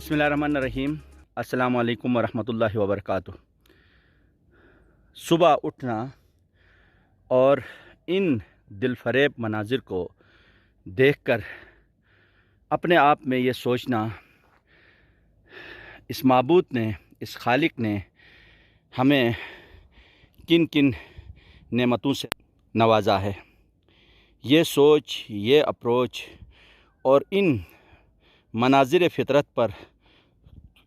बिस्मिल्लाहिर्रहमानिर्रहीम। अस्सलामु अलैकुम वरहमतुल्लाहि वबरकातुह। सुबह उठना और इन दिलफरेब मनाजिर को देखकर अपने आप में ये सोचना, इस माबूद ने, इस खालिक ने हमें किन किन नेमतों से नवाजा है, ये सोच, ये अप्रोच और इन मनाजिर फ़ितरत पर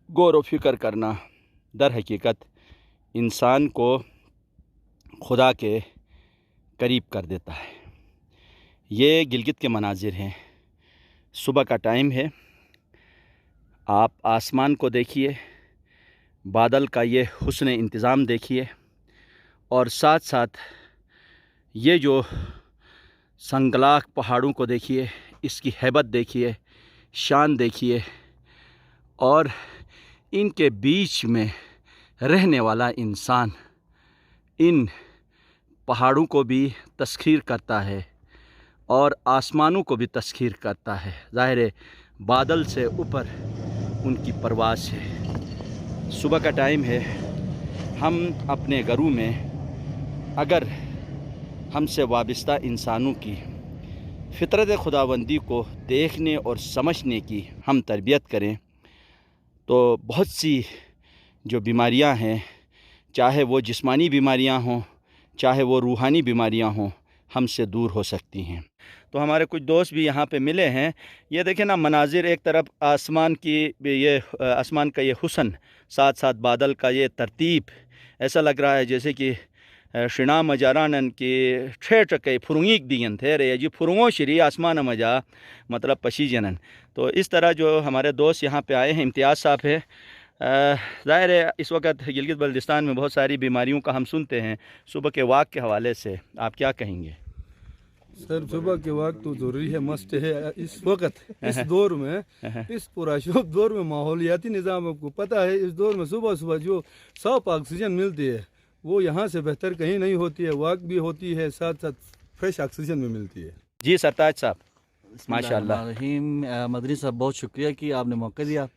गौर व फिक्र करना दर हकीकत इंसान को खुदा के करीब कर देता है। ये गिलगित के मनाजिर हैं। सुबह का टाइम है, आप आसमान को देखिए, बादल का ये हुस्न इंतज़ाम देखिए और साथ साथ ये जो संगलाख पहाड़ों को देखिए, इसकी हैबत देखिए, शान देखिए और इनके बीच में रहने वाला इंसान इन पहाड़ों को भी तस्खीर करता है और आसमानों को भी तस्खीर करता है। ज़ाहिर है बादल से ऊपर उनकी परवाज़ है। सुबह का टाइम है, हम अपने घरों में अगर हमसे वाबस्ता इंसानों की फ़ितरत खुदाबंदी को देखने और समझने की हम तरबियत करें तो बहुत सी जो बीमारियां हैं, चाहे वो जिस्मानी बीमारियां हों, चाहे वो रूहानी बीमारियां हों, हमसे दूर हो सकती हैं। तो हमारे कुछ दोस्त भी यहाँ पे मिले हैं। ये देखें ना मनाजिर, एक तरफ आसमान की ये आसमान का ये हुस्न, साथ साथ बादल का ये तरतीब, ऐसा लग रहा है जैसे कि शिना मजारानन की ठेठ के फुरुंगीक दियन थे रे जी फुरुंगो श्री आसमान मजा मतलब पशी जनन। तो इस तरह जो हमारे दोस्त यहाँ पे आए हैं, इम्तियाज़ साहब है। ज़ाहिर है इस वक्त गिलगित बल्तिस्तान में बहुत सारी बीमारियों का हम सुनते हैं। सुबह के वाक़ के हवाले से आप क्या कहेंगे? सर, सुबह के वक्त तो ज़रूरी है, मस्ट है। इस वक्त इस दौर में, इस पुरशोर दौर में माहौलियाती निज़ाम, आपको पता है, इस दौर में सुबह सुबह जो साफ ऑक्सीजन मिलती है वो यहाँ से बेहतर कहीं नहीं होती है। वॉक भी होती है, साथ साथ फ्रेश ऑक्सीजन भी मिलती है। जी सरताज साहब, माशाअल्लाह। मदनी साहब, बहुत शुक्रिया कि आपने मौका दिया।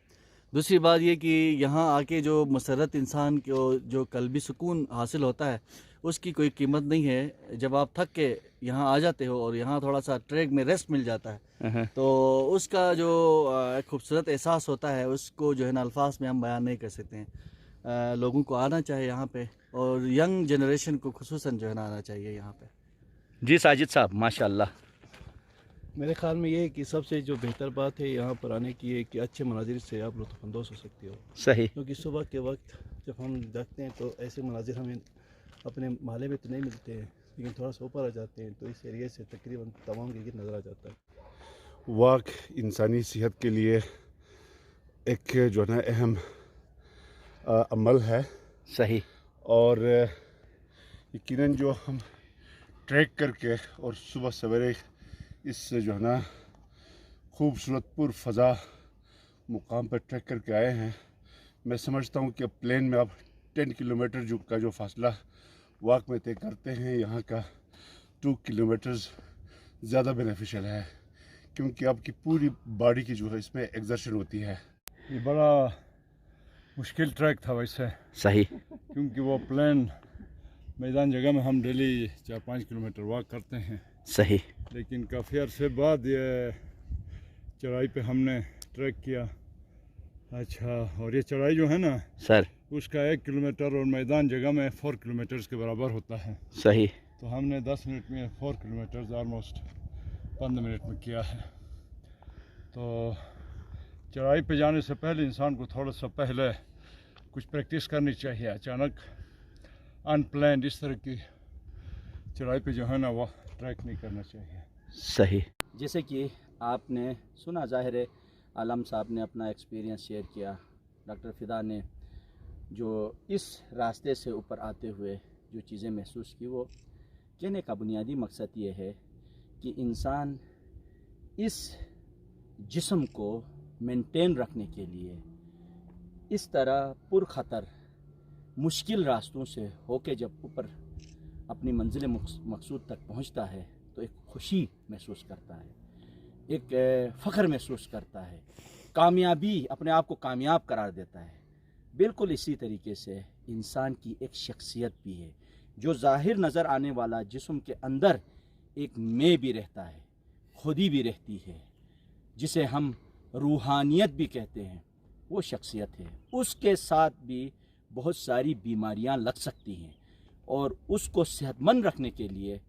दूसरी बात ये कि यहाँ आके जो मसरत इंसान को जो कल्बी सुकून हासिल होता है उसकी कोई कीमत नहीं है। जब आप थक के यहाँ आ जाते हो और यहाँ थोड़ा सा ट्रैक में रेस्ट मिल जाता है तो उसका जो खूबसूरत एहसास होता है उसको जो है ना अल्फाज में हम बयान नहीं कर सकते हैं। लोगों को आना चाहिए यहाँ पे और यंग जनरेशन को खुसूसन जो है ना आना चाहिए यहाँ पे। जी साजिद साहब, माशाअल्लाह। मेरे ख्याल में ये है कि सबसे जो बेहतर बात है यहाँ पर आने की है कि अच्छे मनाजिर से आप लुत्फ़अंदोज़ हो सकते हो। सही। क्योंकि सुबह के वक्त जब हम देखते हैं तो ऐसे मनाजिर हमें अपने महल्ले में तो नहीं मिलते हैं, लेकिन थोड़ा सा ऊपर आ जाते हैं तो इस एरिया से तकरीबन तमाम गिलगित नज़र आ जाता है। वॉक इंसानी सेहत के लिए एक जो है अहम अमल है। सही। और यकीनन जो हम ट्रैक करके और सुबह सवेरे इस जो है ना खूबसूरत पुरफ़ज़ा मुकाम पर ट्रैक करके आए हैं, मैं समझता हूँ कि प्लेन में आप 10 किलोमीटर का जो फासला वॉक में तय करते हैं, यहाँ का 2 किलोमीटर ज़्यादा बेनिफिशियल है, क्योंकि आपकी पूरी बॉडी की जो है इसमें एक्सर्शन होती है। ये बड़ा मुश्किल ट्रैक था वैसे। सही। क्योंकि वो प्लेन मैदान जगह में हम डेली 4-5 किलोमीटर वॉक करते हैं। सही। लेकिन काफ़ी अरसे बाद ये चढ़ाई पे हमने ट्रैक किया। अच्छा, और ये चढ़ाई जो है ना सर, उसका 1 किलोमीटर और मैदान जगह में 4 किलोमीटर के बराबर होता है। सही। तो हमने 10 मिनट में 4 किलोमीटर ऑलमोस्ट 15 मिनट में किया है। तो चढ़ाई पे जाने से पहले इंसान को थोड़ा सा पहले कुछ प्रैक्टिस करनी चाहिए। अचानक अनप्लान्ड इस तरह की चढ़ाई पे जो है ना वो ट्रैक नहीं करना चाहिए। सही। जैसे कि आपने सुना, ज़ाहिर है आलम साहब ने अपना एक्सपीरियंस शेयर किया, डॉक्टर फ़िदा ने जो इस रास्ते से ऊपर आते हुए जो चीज़ें महसूस की, वो कहने का बुनियादी मकसद ये है कि इंसान इस जिस्म को मेंटेन रखने के लिए इस तरह पुरखतर मुश्किल रास्तों से होके जब ऊपर अपनी मंजिल मकसूद तक पहुंचता है तो एक खुशी महसूस करता है, एक फ़ख्र महसूस करता है कामयाबी अपने आप को कामयाब करार देता है। बिल्कुल इसी तरीके से इंसान की एक शख्सियत भी है। जो ज़ाहिर नज़र आने वाला जिस्म के अंदर एक मैं भी रहता है, खुदी भी रहती है, जिसे हम रूहानियत भी कहते हैं, वो शख्सियत है। उसके साथ भी बहुत सारी बीमारियां लग सकती हैं और उसको सेहतमंद रखने के लिए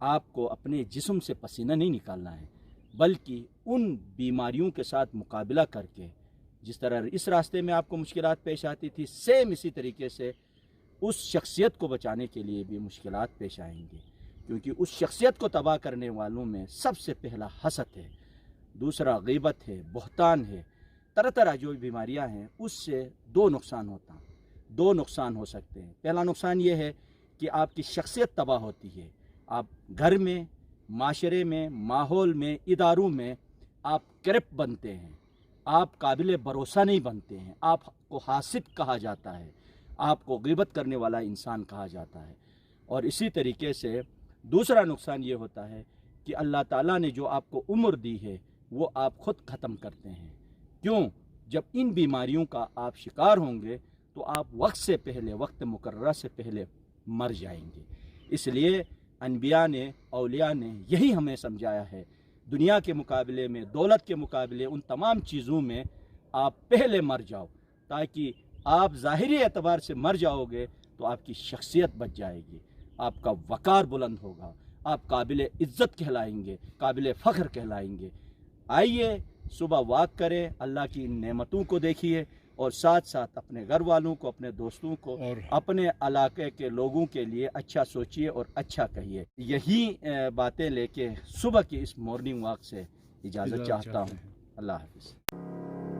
आपको अपने जिस्म से पसीना नहीं निकालना है, बल्कि उन बीमारियों के साथ मुकाबला करके, जिस तरह इस रास्ते में आपको मुश्किलात पेश आती थी, सेम इसी तरीके से उस शख्सियत को बचाने के लिए भी मुश्किलात पेश आएंगी। क्योंकि उस शख्सियत को तबाह करने वालों में सबसे पहला हसद है, दूसरा गीबत है, बहतान है, तरह तरह जो बीमारियां हैं, उससे दो नुकसान हो सकते हैं। पहला नुकसान ये है कि आपकी शख्सियत तबाह होती है। आप घर में, माशरे में, माहौल में, इदारों में आप करप्ट बनते हैं, आप काबिल भरोसा नहीं बनते हैं, आपको हासिद कहा जाता है, आपको गीबत करने वाला इंसान कहा जाता है। और इसी तरीके से दूसरा नुकसान ये होता है कि अल्लाह ताला ने जो आपको उम्र दी है वो आप खुद ख़त्म करते हैं। क्यों? जब इन बीमारियों का आप शिकार होंगे तो आप वक्त से पहले, वक्त मुकर्रर से पहले मर जाएंगे। इसलिए अनबिया ने, औलिया ने यही हमें समझाया है, दुनिया के मुकाबले में, दौलत के मुकाबले, उन तमाम चीज़ों में आप पहले मर जाओ, ताकि आप ज़ाहिरी एतबार से मर जाओगे तो आपकी शख्सियत बच जाएगी, आपका वक़ार बुलंद होगा, आप काबिल इज़्ज़त कहलाएंगे, काबिल फ़ख्र कहलाएंगे। आइए सुबह वॉक करें, अल्लाह की नेमतों को देखिए और साथ साथ अपने घर वालों को, अपने दोस्तों को और अपने इलाके के लोगों के लिए अच्छा सोचिए और अच्छा कहिए। यही बातें लेके सुबह की इस मॉर्निंग वॉक से इजाज़त चाहता हूँ। अल्लाह हाफ़िज़।